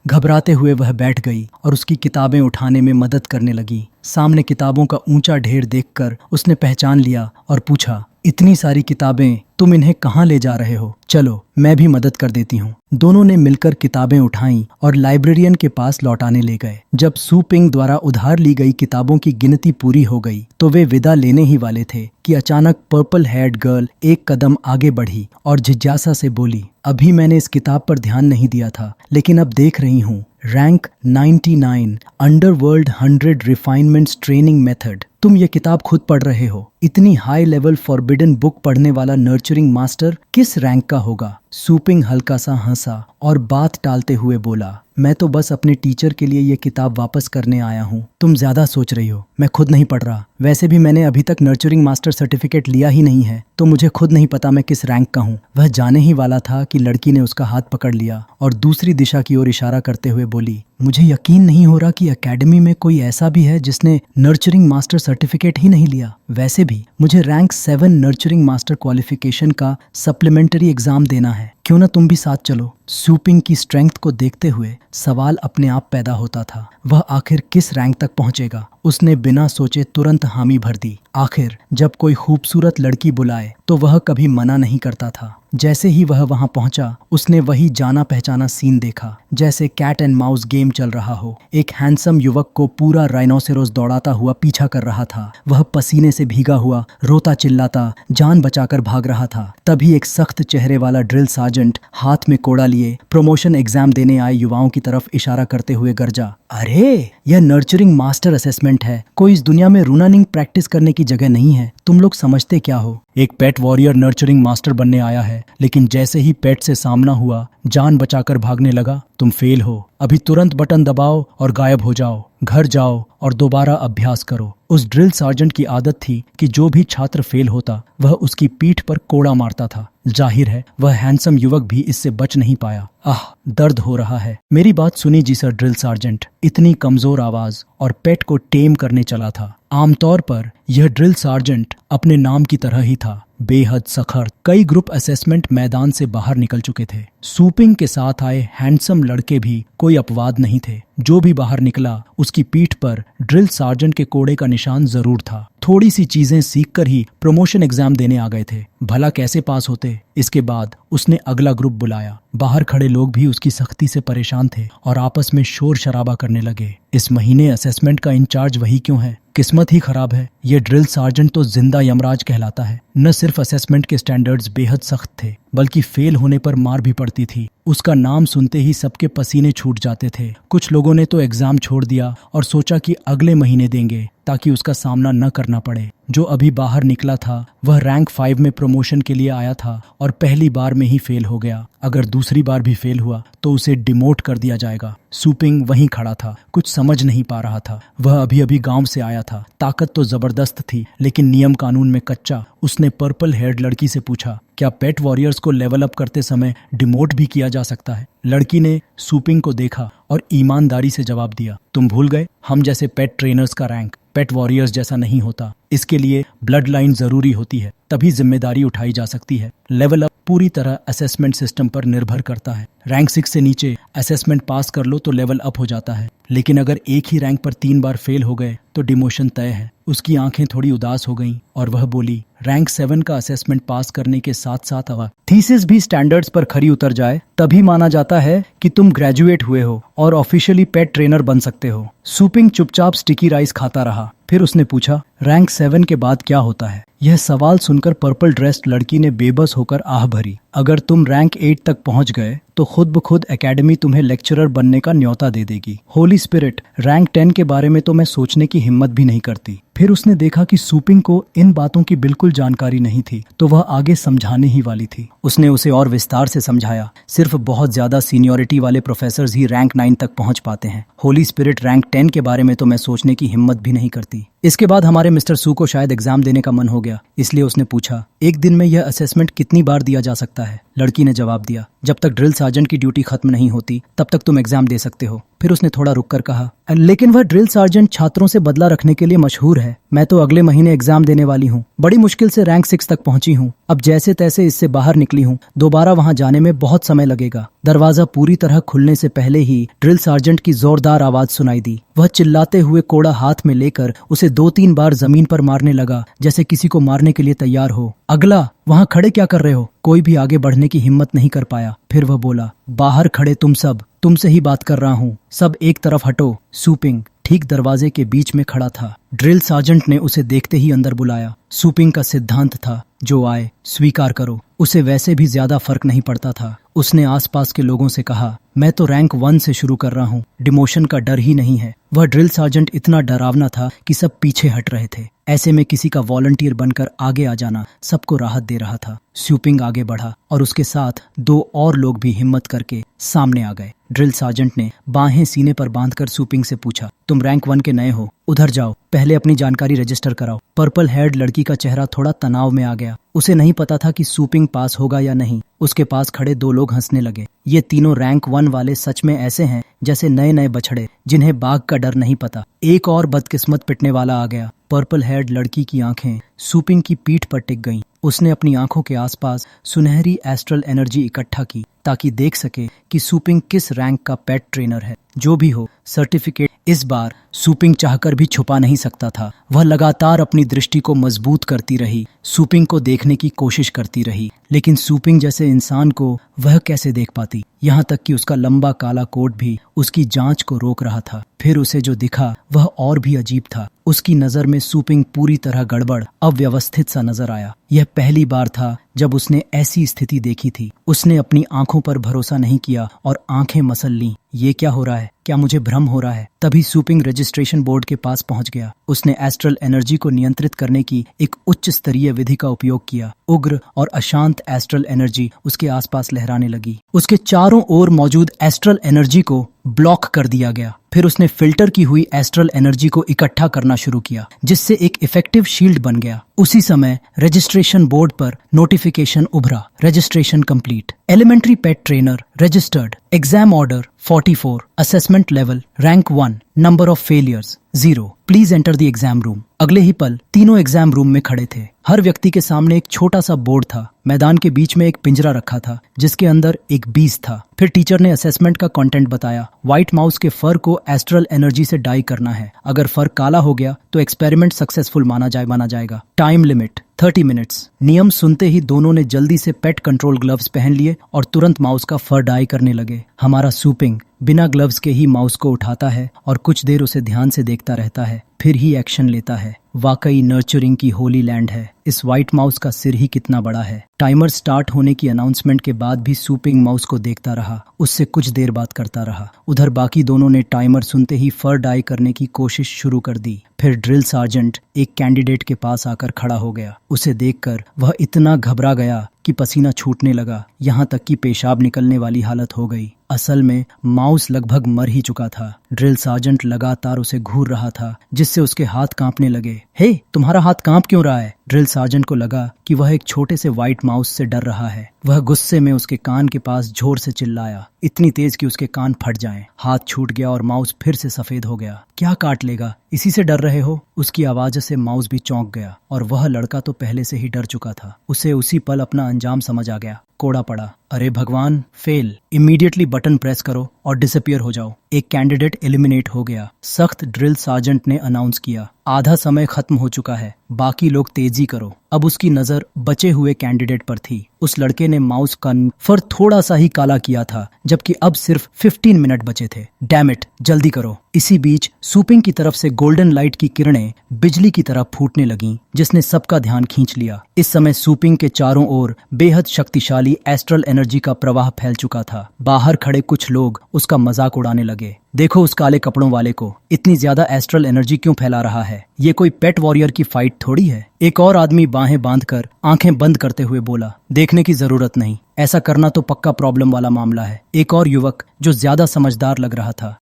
घबराते हुए वह बैठ गई और उसकी किताबें उठाने में मदद करने लगी। सामने किताबों का ऊंचा ढेर देखकर उसने पहचान लिया और पूछा, इतनी सारी किताबें, तुम इन्हें कहाँ ले जा रहे हो? चलो मैं भी मदद कर देती हूँ। दोनों ने मिलकर किताबें उठाईं और लाइब्रेरियन के पास लौटाने ले गए। जब सू पिंग द्वारा उधार ली गई किताबों की गिनती पूरी हो गई तो वे विदा लेने ही वाले थे कि अचानक पर्पल हेयर्ड गर्ल एक कदम आगे बढ़ी और जिज्ञासा से बोली, अभी मैंने इस किताब पर ध्यान नहीं दिया था, लेकिन अब देख रही हूँ, rank 99 underworld 100 refinements training method. तुम ये किताब खुद पढ़ रहे हो। इतनी हाई लेवल फॉरबिडन बुक पढ़ने वाला नर्चरिंग मास्टर किस रैंक का होगा? सू पिंग हल्का सा हंसा और बात टालते हुए बोला, मैं तो बस अपने टीचर के लिए ये किताब वापस करने आया हूँ। तुम ज्यादा सोच रही हो, मैं खुद नहीं पढ़ रहा। वैसे भी मैंने अभी तक नर्चरिंग मास्टर सर्टिफिकेट लिया ही नहीं है, तो मुझे खुद नहीं पता मैं किस रैंक का हूँ। वह जाने ही वाला था कि लड़की ने उसका हाथ पकड़ लिया और दूसरी दिशा की ओर इशारा करते हुए बोली, मुझे यकीन नहीं हो रहा कि एकेडमी में कोई ऐसा भी है जिसने नर्चरिंग मास्टर सर्टिफिकेट ही नहीं लिया। वैसे भी मुझे रैंक 7 नर्चरिंग मास्टर क्वालिफिकेशन का सप्लीमेंट्री एग्जाम देना है, क्यों ना तुम भी साथ चलो? सू पिंग की स्ट्रेंथ को देखते हुए सवाल अपने आप पैदा होता था, वह आखिर किस रैंक तक पहुंचेगा? उसने बिना सोचे तुरंत हामी भर दी। आखिर जब कोई खूबसूरत लड़की बुलाए तो वह कभी मना नहीं करता था। जैसे ही वह वहां पहुंचा, उसने वही जाना पहचाना सीन देखा, जैसे कैट एंड माउस गेम चल रहा हो। एक हैंडसम युवक को पूरा राइनोसेरोस दौड़ाता हुआ पीछा कर रहा था। वह पसीने से भीगा हुआ रोता चिल्लाता जान बचाकर भाग रहा था। तभी एक सख्त चेहरे वाला ड्रिल सार्जेंट हाथ में कोड़ा लिए प्रमोशन एग्जाम देने आए युवाओं की तरफ इशारा करते हुए गरजा, अरे यह नर्चरिंग मास्टर असेसमेंट है, कोई इस दुनिया में रूनानिंग प्रैक्टिस करने की जगह नहीं है। तुम लोग समझते क्या हो? एक पेट वॉरियर नर्चरिंग मास्टर बनने आया है, लेकिन जैसे ही पेट से सामना हुआ जान बचाकर भागने लगा। तुम फेल हो, अभी तुरंत बटन दबाओ और गायब हो जाओ, घर जाओ और दोबारा अभ्यास करो। उस ड्रिल सार्जेंट की आदत थी कि जो भी छात्र फेल होता वह उसकी पीठ पर कोड़ा मारता था। जाहिर है वह हैंडसम युवक भी इससे बच नहीं पाया। आह, दर्द हो रहा है। मेरी बात सुनी जी सर ड्रिल सार्जेंट, इतनी कमजोर आवाज और पेट को टेम करने चला था। आमतौर पर यह ड्रिल सार्जेंट अपने नाम की तरह ही था, बेहद सखत। कई ग्रुप असेसमेंट मैदान से बाहर निकल चुके थे। सू पिंग के साथ आए हैंडसम लड़के भी कोई अपवाद नहीं थे। जो भी बाहर निकला उसकी पीठ पर ड्रिल सार्जेंट के कोड़े का निशान जरूर था। थोड़ी सी चीजें सीखकर ही प्रमोशन एग्जाम देने आ गए थे, भला कैसे पास होते? इसके बाद उसने अगला ग्रुप बुलाया। बाहर खड़े लोग भी उसकी सख्ती से परेशान थे और आपस में शोर शराबा करने लगे। इस महीने असेसमेंट का इंचार्ज वही क्यों है? किस्मत ही खराब है। ये ड्रिल सार्जेंट तो जिंदा यमराज कहलाता है। न सिर्फ असेसमेंट के स्टैंडर्ड्स बेहद सख्त थे, बल्कि फेल होने पर मार भी पड़ती थी। उसका नाम सुनते ही सबके पसीने छूट जाते थे। कुछ लोगों ने तो एग्जाम छोड़ दिया और सोचा कि अगले महीने देंगे ताकि उसका सामना न करना पड़े। जो अभी बाहर निकला था वह रैंक 5 में प्रमोशन के लिए आया था और पहली बार में ही फेल हो गया। अगर दूसरी बार भी फेल हुआ तो उसे डिमोट कर दिया जाएगा। सू पिंग वहीं खड़ा था, कुछ समझ नहीं पा रहा था। वह अभी अभी गांव से आया था। ताकत तो जबरदस्त थी, लेकिन नियम कानून में कच्चा। उसने पर्पल हेयर्ड लड़की से पूछा, क्या पेट वॉरियर्स को लेवल अप करते समय डिमोट भी किया जा सकता है? लड़की ने सू पिंग को देखा और ईमानदारी से जवाब दिया, तुम भूल गए, हम जैसे पेट ट्रेनर्स का रैंक पेट वॉरियर्स जैसा नहीं होता। इसके लिए ब्लड लाइन जरूरी होती है, तभी जिम्मेदारी उठाई जा सकती है। लेवल अप पूरी तरह असेसमेंट सिस्टम पर निर्भर करता है। रैंक 6 से नीचे असेसमेंट पास कर लो तो लेवल अप हो जाता है, लेकिन अगर एक ही रैंक पर 3 बार फेल हो गए तो डिमोशन तय है। उसकी आंखें थोड़ी उदास हो गईं और वह बोली, रैंक 7 का असेसमेंट पास करने के साथ साथ अगर थीसिस भी स्टैंडर्ड्स पर खरी उतर जाए तभी माना जाता है कि तुम ग्रेजुएट हुए हो और ऑफिशियली पेट ट्रेनर बन सकते हो। सू पिंग चुपचाप स्टिकी राइस खाता रहा। फिर उसने पूछा, रैंक 7 के बाद क्या होता है? यह सवाल सुनकर पर्पल ड्रेस्ड लड़की ने बेबस होकर आह भरी। अगर तुम रैंक 8 तक पहुंच गए तो खुद ब खुद एकेडमी तुम्हें लेक्चरर बनने का न्योता दे देगी। होली स्पिरिट, रैंक 10 के बारे में तो मैं सोचने की हिम्मत भी नहीं करती। फिर उसने देखा कि सू पिंग को इन बातों की बिल्कुल जानकारी नहीं थी, तो वह आगे समझाने ही वाली थी। उसने उसे और विस्तार से समझाया, सिर्फ बहुत ज्यादा सीनियोरिटी वाले प्रोफेसर्स ही रैंक 9 तक पहुंच पाते हैं। होली स्पिरिट, रैंक 10 के बारे में तो मैं सोचने की हिम्मत भी नहीं करती। इसके बाद हमारे मिस्टर सू को शायद एग्जाम देने का मन हो गया, इसलिए उसने पूछा, एक दिन में यह असेसमेंट कितनी बार दिया जा सकता है? लड़की ने जवाब दिया, जब तक ड्रिल सार्जेंट की ड्यूटी खत्म नहीं होती तब तक तुम एग्जाम दे सकते हो, फिर उसने थोड़ा रुक कर कहा, लेकिन वह ड्रिल सार्जेंट छात्रों से बदला रखने के लिए मशहूर है। मैं तो अगले महीने एग्जाम देने वाली हूँ। बड़ी मुश्किल से रैंक 6 तक पहुंची हूँ। अब जैसे तैसे इससे बाहर निकली हूँ। दोबारा वहां जाने में बहुत समय लगेगा। दरवाजा पूरी तरह खुलने से पहले ही ड्रिल सार्जेंट की जोरदार आवाज सुनाई दी। वह चिल्लाते हुए कोड़ा हाथ में लेकर उसे 2-3 बार जमीन पर मारने लगा, जैसे किसी को मारने के लिए तैयार हो। अगला, वहां खड़े क्या कर रहे हो? कोई भी आगे बढ़ने की हिम्मत नहीं कर पाया। फिर वह बोला, बाहर खड़े तुम सब, तुमसे ही बात कर रहा हूँ। सब एक तरफ हटो। सूपिंग ठीक दरवाजे के बीच में खड़ा था। ड्रिल सार्जेंट ने उसे देखते ही अंदर बुलाया। सूपिंग का सिद्धांत था, जो आए स्वीकार करो। उसे वैसे भी ज्यादा फर्क नहीं पड़ता था। उसने आसपास के लोगों से कहा, मैं तो रैंक 1 से शुरू कर रहा हूँ। डिमोशन का डर ही नहीं है। वह ड्रिल सार्जेंट इतना डरावना था कि सब पीछे हट रहे थे। ऐसे में किसी का वॉलंटियर बनकर आगे आ जाना सबको राहत दे रहा था। सूपिंग आगे बढ़ा और उसके साथ 2 और लोग भी हिम्मत करके सामने आ गए। ड्रिल सार्जेंट ने बाहें सीने पर बांधकर सूपिंग से पूछा, तुम रैंक 1 के नए हो? उधर जाओ, पहले अपनी जानकारी रजिस्टर कराओ। पर्पल हेयर्ड लड़की का चेहरा थोड़ा तनाव में आ गया। उसे नहीं पता था कि सूपिंग पास होगा या नहीं। उसके पास खड़े 2 लोग हंसने लगे। ये तीनों रैंक 1 वाले सच में ऐसे हैं जैसे नए नए बछड़े जिन्हें बाघ का डर नहीं पता। एक और बदकिस्मत पिटने वाला आ गया। पर्पल हेयर्ड लड़की की आंखें सूपिंग की पीठ पर टिक गईं। उसने अपनी आंखों के आसपास सुनहरी एस्ट्रल एनर्जी इकट्ठा की ताकि देख सके कि सूपिंग किस रैंक का पेट ट्रेनर है। जो भी हो, सर्टिफिकेट इस बार सूपिंग चाहकर भी छुपा नहीं सकता था। वह लगातार अपनी दृष्टि को मजबूत करती रही, सूपिंग को देखने की कोशिश करती रही, लेकिन सूपिंग जैसे इंसान को वह कैसे देख पाती? यहाँ तक कि उसका लंबा काला कोट भी उसकी जांच को रोक रहा था। फिर उसे जो दिखा वह और भी अजीब था। उसकी नजर में सूपिंग पूरी तरह गड़बड़, अव्यवस्थित सा नजर आया। यह पहली बार था जब उसने ऐसी स्थिति देखी थी। उसने अपनी आंखों पर भरोसा नहीं किया और आंखें मसल लीं। ये क्या हो रहा है? क्या मुझे भ्रम हो रहा है? तभी सूपिंग रजिस्ट्रेशन बोर्ड के पास पहुंच गया। उसने एस्ट्रल एनर्जी को नियंत्रित करने की एक उच्च स्तरीय विधि का उपयोग किया। उग्र और अशांत एस्ट्रल एनर्जी उसके आसपास लहराने लगी। उसके चारों ओर मौजूद एस्ट्रल एनर्जी को ब्लॉक कर दिया गया। फिर उसने फिल्टर की हुई एस्ट्रल एनर्जी को इकट्ठा करना शुरू किया, जिससे एक इफेक्टिव शील्ड बन गया। उसी समय रजिस्ट्रेशन बोर्ड पर नोटिफिकेशन उभरा, registration complete, elementary pet trainer registered, exam order 44, assessment level rank 1, number of failures 0, please enter the exam room. अगले ही पल तीनों एग्जाम रूम में खड़े थे। हर व्यक्ति के सामने एक छोटा सा बोर्ड था। मैदान के बीच में एक पिंजरा रखा था जिसके अंदर एक बीज था। फिर टीचर ने असेसमेंट का कंटेंट बताया। व्हाइट माउस के फर को एस्ट्रल एनर्जी से डाई करना है। अगर फर काला हो गया तो एक्सपेरिमेंट सक्सेसफुल माना जाएगा। Time limit 30 minutes. नियम सुनते ही दोनों ने जल्दी से पेट कंट्रोल ग्लव्स पहन लिए और तुरंत माउस का फर डाई करने लगे। हमारा सूपिंग बिना ग्लव्स के ही माउस को उठाता है और कुछ देर उसे ध्यान से देखता रहता है, फिर ही एक्शन लेता है। वाकई नर्चरिंग की होली लैंड है। इस व्हाइट माउस का सिर ही कितना बड़ा है। टाइमर स्टार्ट होने की अनाउंसमेंट के बाद भी सूपिंग माउस को देखता रहा, उससे कुछ देर बात करता रहा। उधर बाकी दोनों ने टाइमर सुनते ही फर डाई करने की कोशिश शुरू कर दी। फिर ड्रिल सार्जेंट एक कैंडिडेट के पास आकर खड़ा हो गया। उसे देखकर वह इतना घबरा गया कि पसीना छूटने लगा, यहाँ तक कि पेशाब निकलने वाली हालत हो गई। असल में माउस लगभग मर ही चुका था। ड्रिल सार्जेंट लगातार उसे घूर रहा था, जिससे उसके हाथ कांपने लगे। हे, तुम्हारा हाथ कांप क्यों रहा है? ड्रिल सार्जेंट को लगा कि वह एक छोटे से व्हाइट माउस से डर रहा है। वह गुस्से में उसके कान के पास जोर से चिल्लाया, इतनी तेज कि उसके कान फट जाएं। हाथ छूट गया और माउस फिर से सफेद हो गया। क्या काट लेगा? इसी से डर रहे हो? उसकी आवाज से माउस भी चौंक गया और वह लड़का तो पहले से ही डर चुका था। उसे उसी पल अपना अंजाम समझ आ गया। कोड़ा पड़ा। अरे भगवान, फेल। इमीडिएटली बटन प्रेस करो और डिसअपियर हो जाओ। एक कैंडिडेट एलिमिनेट हो गया। सख्त ड्रिल सार्जेंट ने अनाउंस किया, आधा समय खत्म हो चुका है, बाकी लोग तेजी करो। अब उसकी नजर बचे हुए कैंडिडेट पर थी। उस लड़के ने माउस का फर थोड़ा सा ही काला किया था, जबकि अब सिर्फ 15 मिनट बचे थे। डैम इट, जल्दी करो। इसी बीच सूपिंग की तरफ से गोल्डन लाइट की किरणें बिजली की तरह फूटने लगीं, जिसने सबका ध्यान खींच लिया। इस समय सूपिंग के चारों ओर बेहद शक्तिशाली एस्ट्रल एनर्जी का प्रवाह फैल चुका था। बाहर खड़े कुछ लोग उसका मजाक उड़ाने लगे। देखो उस काले कपड़ों वाले को, इतनी ज्यादा एस्ट्रल एनर्जी क्यों फैला रहा है? ये कोई पेट वॉरियर की फाइट थोड़ी है। एक और आदमी बाहें बांधकर आंखें बंद करते हुए बोला, देखने की जरूरत नहीं, ऐसा करना तो पक्का प्रॉब्लम वाला मामला है। एक और युवक जो ज्यादा समझदार लग रहा था